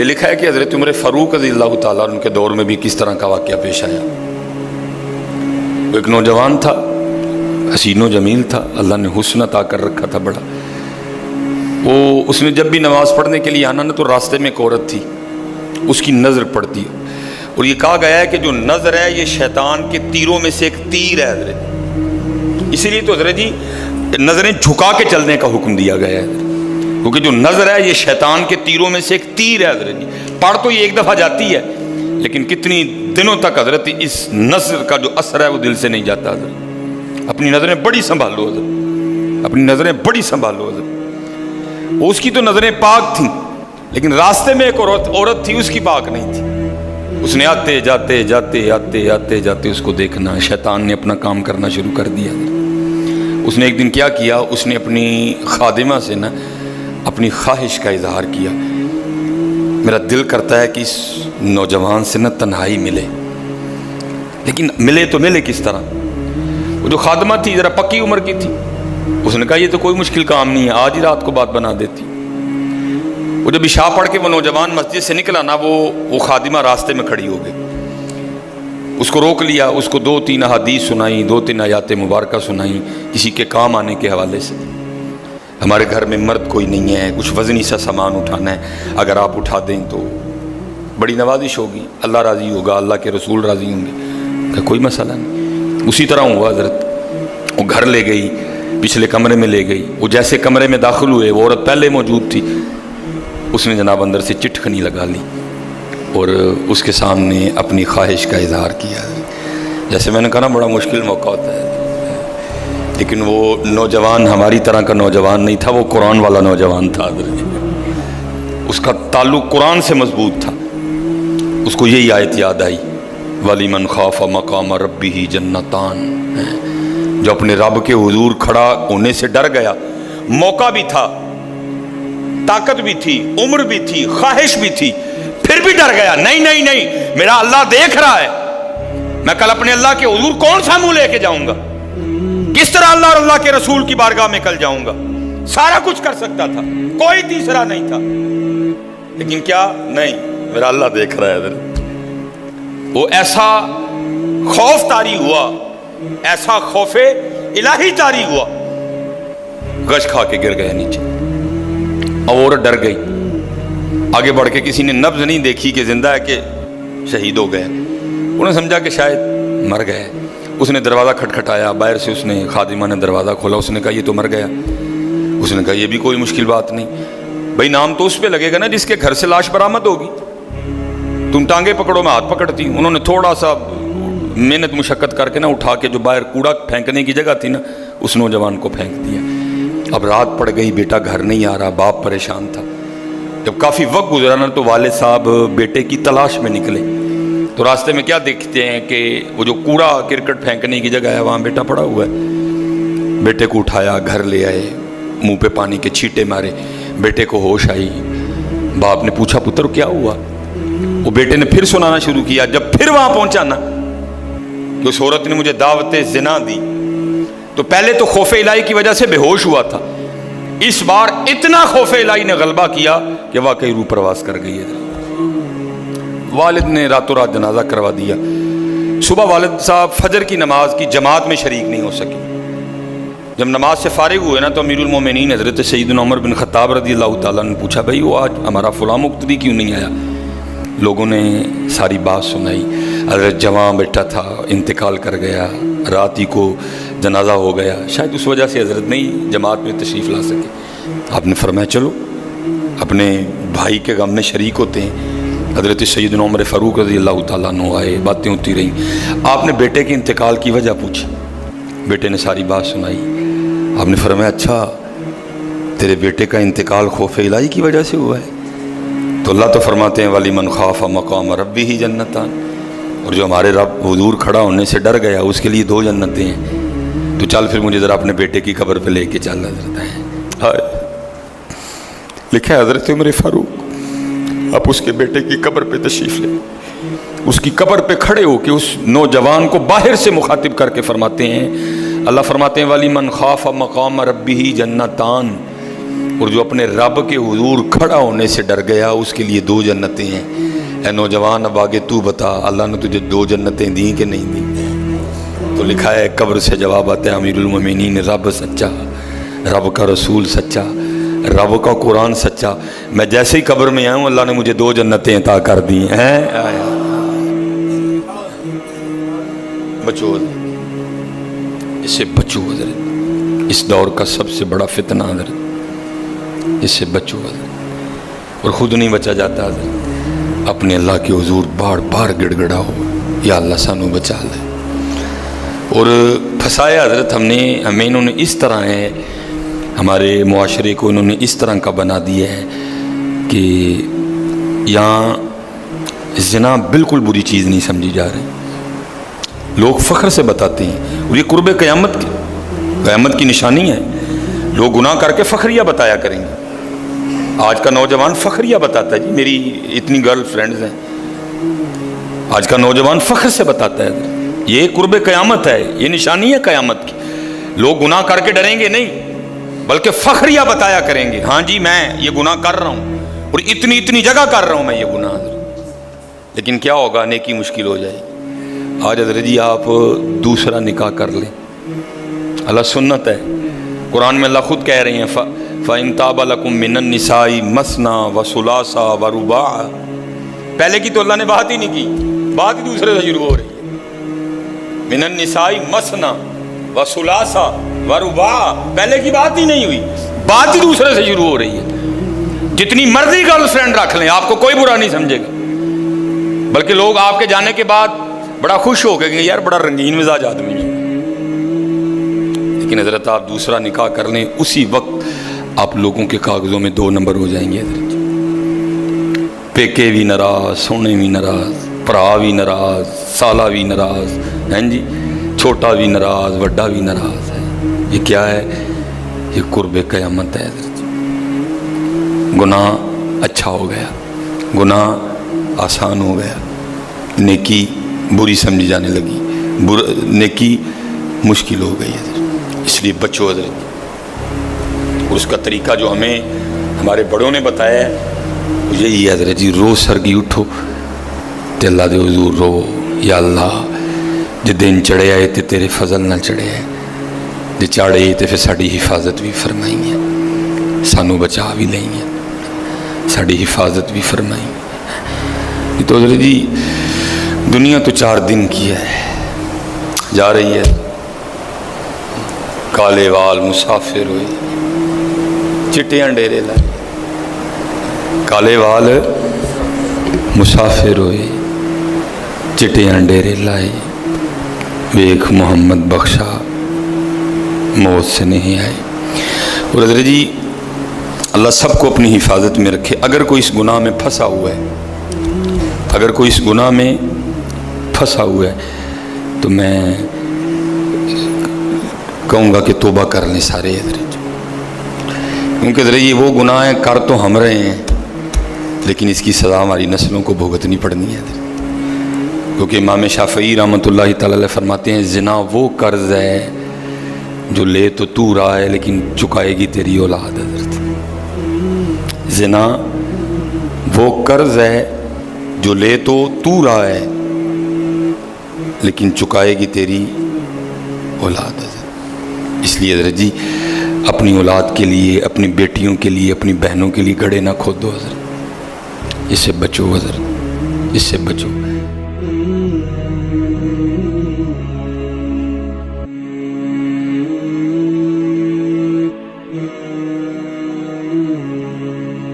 یہ لکھا ہے کہ حضرت عمر فاروق رضی اللہ تعالیٰ عنہ کے دور میں بھی کس طرح کا واقعہ پیش آیا۔ وہ ایک نوجوان تھا، حسین و جمیل تھا، اللہ نے حسن عطا کر رکھا تھا بڑا۔ اس نے جب بھی نماز پڑھنے کے لیے آنا نا تو راستے میں ایک عورت تھی، اس کی نظر پڑتی، اور یہ کہا گیا ہے کہ جو نظر ہے یہ شیطان کے تیروں میں سے ایک تیر ہے حضرت، اسی لیے تو حضرت جی نظریں جھکا کے چلنے کا حکم دیا گیا ہے، کیونکہ جو نظر ہے یہ شیطان کے تیروں میں سے ایک تیر ہے حضرت جی۔ پڑھ تو یہ ایک دفعہ جاتی ہے لیکن کتنی دنوں تک حضرت اس نظر کا جو اثر ہے وہ دل سے نہیں جاتا حضرت۔ اپنی نظریں بڑی سنبھالو حضرت، اپنی نظریں بڑی سنبھالو حضرت۔ وہ اس کی تو نظریں پاک تھیں لیکن راستے میں ایک عورت تھی، اس کی پاک نہیں تھی۔ اس نے آتے جاتے جاتے آتے آتے جاتے اس کو دیکھنا، شیطان نے اپنا کام کرنا شروع کر دیا۔ اس نے ایک دن کیا کیا، اس نے اپنی خادمہ سے نا اپنی خواہش کا اظہار کیا، میرا دل کرتا ہے کہ اس نوجوان سے نا تنہائی ملے، لیکن ملے تو ملے کس طرح۔ وہ جو خادمہ تھی ذرا پکی عمر کی تھی، اس نے کہا یہ تو کوئی مشکل کام نہیں ہے، آج ہی رات کو بات بنا دیتی۔ وہ جب عشاء پڑھ کے وہ نوجوان مسجد سے نکلا نا، وہ خادمہ راستے میں کھڑی ہو گئی، اس کو روک لیا، اس کو 2-3 احادیث سنائیں، 2-3 آیات مبارکہ سنائیں کسی کے کام آنے کے حوالے سے۔ ہمارے گھر میں مرد کوئی نہیں ہے، کچھ وزنی سا سامان اٹھانا ہے، اگر آپ اٹھا دیں تو بڑی نوازش ہوگی، اللہ راضی ہوگا، اللہ کے رسول راضی ہوں گے، کہ کوئی مسئلہ نہیں۔ اسی طرح ہوا حضرت، وہ گھر لے گئی، پچھلے کمرے میں لے گئی، وہ جیسے کمرے میں داخل ہوئے وہ عورت پہلے موجود تھی، اس نے جناب اندر سے چٹکنی لگا لی اور اس کے سامنے اپنی خواہش کا اظہار کیا۔ جیسے میں نے کہا نا بڑا مشکل موقع ہوتا ہے، لیکن وہ نوجوان ہماری طرح کا نوجوان نہیں تھا، وہ قرآن والا نوجوان تھا، اس کا تعلق قرآن سے مضبوط تھا۔ اس کو یہی آیت یاد آئی، وَلِمَنْ خَافَ مَقَامَ رَبِّهِ جَنَّتَانِ، جو اپنے رب کے حضور کھڑا ہونے سے ڈر گیا، موقع بھی تھا، طاقت بھی تھی، عمر بھی تھی، خواہش بھی تھی، پھر بھی ڈر گیا، نہیں نہیں نہیں میرا اللہ دیکھ رہا ہے، میں کل اپنے اللہ کے حضور کون سا منہ لے کے جاؤں گا، کس طرح اللہ اور اللہ کے رسول کی بارگاہ میں کل جاؤں گا، سارا کچھ کر سکتا تھا، کوئی تیسرا نہیں تھا، لیکن کیا نہیں، میرا اللہ دیکھ رہا ہے۔ وہ ایسا خوف طاری ہوا، ایسا خوف الہی طاری ہوا، غش کھا کے گر گیا نیچے، اور ڈر گئی۔ آگے بڑھ کے کسی نے نبض نہیں دیکھی کہ زندہ ہے کہ شہید ہو گئے، انہوں نے سمجھا کہ شاید مر گئے۔ اس نے دروازہ کھٹکھٹایا، باہر سے اس نے خادمہ نے دروازہ کھولا، اس نے کہا یہ تو مر گیا۔ اس نے کہا یہ بھی کوئی مشکل بات نہیں، بھائی نام تو اس پہ لگے گا نا جس کے گھر سے لاش برآمد ہوگی، تم ٹانگیں پکڑو میں ہاتھ پکڑتی۔ انہوں نے تھوڑا سا محنت مشقت کر کے نا اٹھا کے جو باہر کوڑا پھینکنے کی جگہ تھی نا اس نوجوان کو پھینک دیا۔ اب رات پڑ گئی، بیٹا گھر نہیں آ رہا، باپ پریشان تھا۔ جب کافی وقت گزرا نا تو والد صاحب بیٹے کی تلاش میں نکلے، تو راستے میں کیا دیکھتے ہیں کہ وہ جو کوڑا کرکٹ پھینکنے کی جگہ ہے وہاں بیٹا پڑا ہوا ہے۔ بیٹے کو اٹھایا، گھر لے آئے، منہ پہ پانی کے چھینٹے مارے، بیٹے کو ہوش آئی۔ باپ نے پوچھا پتر کیا ہوا؟ وہ بیٹے نے پھر سنانا شروع کیا۔ جب پھر وہاں پہنچا نا کہ اس عورت نے مجھے دعوت زنا دی، تو پہلے تو خوف الہی کی وجہ سے بے ہوش ہوا تھا، اس بار اتنا خوف الہی نے غلبہ کیا کہ واقعی روح پرواز کر گئی ہے۔ والد نے راتوں رات جنازہ کروا دیا۔ صبح والد صاحب فجر کی نماز کی جماعت میں شریک نہیں ہو سکے۔ جب نماز سے فارغ ہوئے نا تو امیر المومنین حضرت سیدنا عمر بن خطاب رضی اللہ تعالیٰ نے پوچھا بھائی وہ آج ہمارا فلاں مقتدی کیوں نہیں آیا؟ لوگوں نے ساری بات سنائی، حضرت جوان بیٹا تھا، انتقال کر گیا، رات ہی کو جنازہ ہو گیا، شاید اس وجہ سے حضرت نہیں جماعت میں تشریف لا سکے۔ آپ نے فرمایا چلو اپنے بھائی کے غم میں شریک ہوتے ہیں۔ حضرت سیدنا عمر فاروق رضی اللہ تعالیٰ عنہ آئے، باتیں ہوتی رہیں۔ آپ نے بیٹے کے انتقال کی وجہ پوچھی، بیٹے نے ساری بات سنائی۔ آپ نے فرمایا اچھا تیرے بیٹے کا انتقال خوف الہی کی وجہ سے ہوا ہے؟ تو اللہ تو فرماتے ہیں وَلِمَنْ خَافَ مَقَامَ رَبِّهِ جَنَّتَانِ، اور جو ہمارے رب حضور کھڑا ہونے سے ڈر گیا اس کے لیے 2 جنتیں ہیں۔ تو چل پھر مجھے ذرا اپنے بیٹے کی قبر پہ لے کے چل حضرت ہے۔ لکھا ہے حضرت عمر فاروق اب اس کے بیٹے کی قبر پہ تشریف لے، اس کی قبر پہ کھڑے ہو کے اس نوجوان کو باہر سے مخاطب کر کے فرماتے ہیں، اللہ فرماتے ہیں وَلِمَنْ خَافَ مَقَامَ رَبِّهِ جَنَّتَانِ، اور جو اپنے رب کے حضور کھڑا ہونے سے ڈر گیا اس کے لیے 2 جنتیں ہیں۔ اے نوجوان اب آگے تو بتا اللہ نے تجھے 2 جنتیں دیں کہ نہیں دیں؟ تو لکھا ہے قبر سے جواب آتا ہے امیر المومنین رب سچا، رب کا رسول سچا، رب کا قرآن سچا، میں جیسے ہی قبر میں آؤں اللہ نے مجھے 2 جنتیں عطا کر دی ہیں۔ بچو اس سے بچو حضرت، اس دور کا سب سے بڑا فتنہ حضرت، اس سے بچو حضرت، اور خود نہیں بچا جاتا حضرت، اپنے اللہ کے حضور بار بار گڑ گڑاؤ یا اللہ سانو بچا لے۔ اور پھنسایا حضرت ہمیں انہوں نے اس طرح ہے، ہمارے معاشرے کو انہوں نے اس طرح کا بنا دیا ہے کہ یہاں زنا بالکل بری چیز نہیں سمجھی جا رہی، لوگ فخر سے بتاتے ہیں، اور یہ قرب قیامت کی نشانی ہے۔ لوگ گناہ کر کے فخریہ بتایا کریں گے۔ آج کا نوجوان فخریہ بتاتا ہے، جی میری اتنی گرل فرینڈز ہیں، آج کا نوجوان فخر سے بتاتا ہے۔ یہ قرب قیامت ہے، یہ نشانی ہے قیامت کی۔ لوگ گناہ کر کے ڈریں گے نہیں، بلکہ فخریہ بتایا کریں گے، ہاں جی میں یہ گناہ کر رہا ہوں اور اتنی جگہ کر رہا ہوں میں یہ گناہ۔ لیکن کیا ہوگا، نیکی مشکل ہو جائے گی۔ آج حضرت جی آپ دوسرا نکاح کر لیں، اللہ سنت ہے، قرآن میں اللہ خود کہہ رہے ہیں فَإِن تَابَ لَكُم مِّنَ النِّسَاءِ مَثْنَىٰ وَثُلَاثَ وَرُبَاعَ۔ پہلے کی تو اللہ نے بات ہی نہیں کی، بات ہی دوسرے سے شروع ہو رہی ہے۔ مِّنَ النِّسَاءِ مَثْنَىٰ وَثُلَاثَ وَرُبَاعَ، پہلے کی بات ہی نہیں ہوئی، بات ہی دوسرے سے شروع ہو رہی ہے۔ جتنی مرضی گرل فرینڈ رکھ لیں، آپ کو کوئی برا نہیں سمجھے گا، بلکہ لوگ آپ کے جانے کے بعد بڑا خوش ہو گئے کہ یار بڑا رنگین مزاج آدمی ہے۔ لیکن حضرت آپ دوسرا نکاح کر لیں، اسی وقت آپ لوگوں کے کاغذوں میں 2 نمبر ہو جائیں گے حضرت۔ پیکے بھی ناراض، سونے بھی ناراض، پرا بھی ناراض، سالہ بھی ناراض، ہیں جی چھوٹا بھی ناراض، وڈا بھی ناراض ہے۔ یہ کیا ہے؟ یہ قرب قیامت ہے حضرت۔ گناہ اچھا ہو گیا، گناہ آسان ہو گیا، نیکی بری سمجھی جانے لگی، نیکی مشکل ہو گئی حضرت۔ اس لیے بچو حضرت، اور اس کا طریقہ جو ہمیں ہمارے بڑوں نے بتایا ہے یہی ہے حضرت جی، روز سرگی اٹھو تے اللہ دے حضور رو، یا اللہ جے دن چڑھے آئے تے تیرے فضل نہ چڑھے آئے، جے چاڑے تے پھر ساڑی حفاظت بھی فرمائیں گے، سانو بچا بھی لیں گے، ساڑی حفاظت بھی فرمائیں گے۔ تو حضرت جی دنیا تو 4 دن کی ہے، جا رہی ہے، کالے وال مسافر ہوئے، چٹیاں ڈیرے لائے، کالے وال مسافر ہوئے، چٹیاں ڈیرے لائے، ویکھ محمد بخشا موت سے نہیں آئے۔ اور حضرت جی اللہ سب کو اپنی حفاظت میں رکھے۔ اگر کوئی اس گناہ میں پھنسا ہوا ہے، اگر کوئی اس گناہ میں پھنسا ہوا ہے تو میں کہوں گا کہ توبہ کر لیں سارے حضرت، کیونکہ حضرت یہ وہ گناہ ہیں کر تو ہم رہے ہیں، لیکن اس کی سزا ہماری نسلوں کو بھگتنی پڑنی ہے حضرت۔ کیونکہ امام شافعی رحمۃ اللہ تعالی علیہ فرماتے ہیں زنا وہ قرض ہے جو لے تو رہا ہے لیکن چکائے گی تیری اولاد حضرت۔ زنا وہ قرض ہے جو لے تو رہا ہے لیکن چکائے گی تیری اولاد حضرت۔ اس لیے حضرت جی اپنی اولاد کے لیے، اپنی بیٹیوں کے لیے، اپنی بہنوں کے لیے گڑھے نہ کھودو حضرت، اس سے بچو حضرت، اس سے بچو۔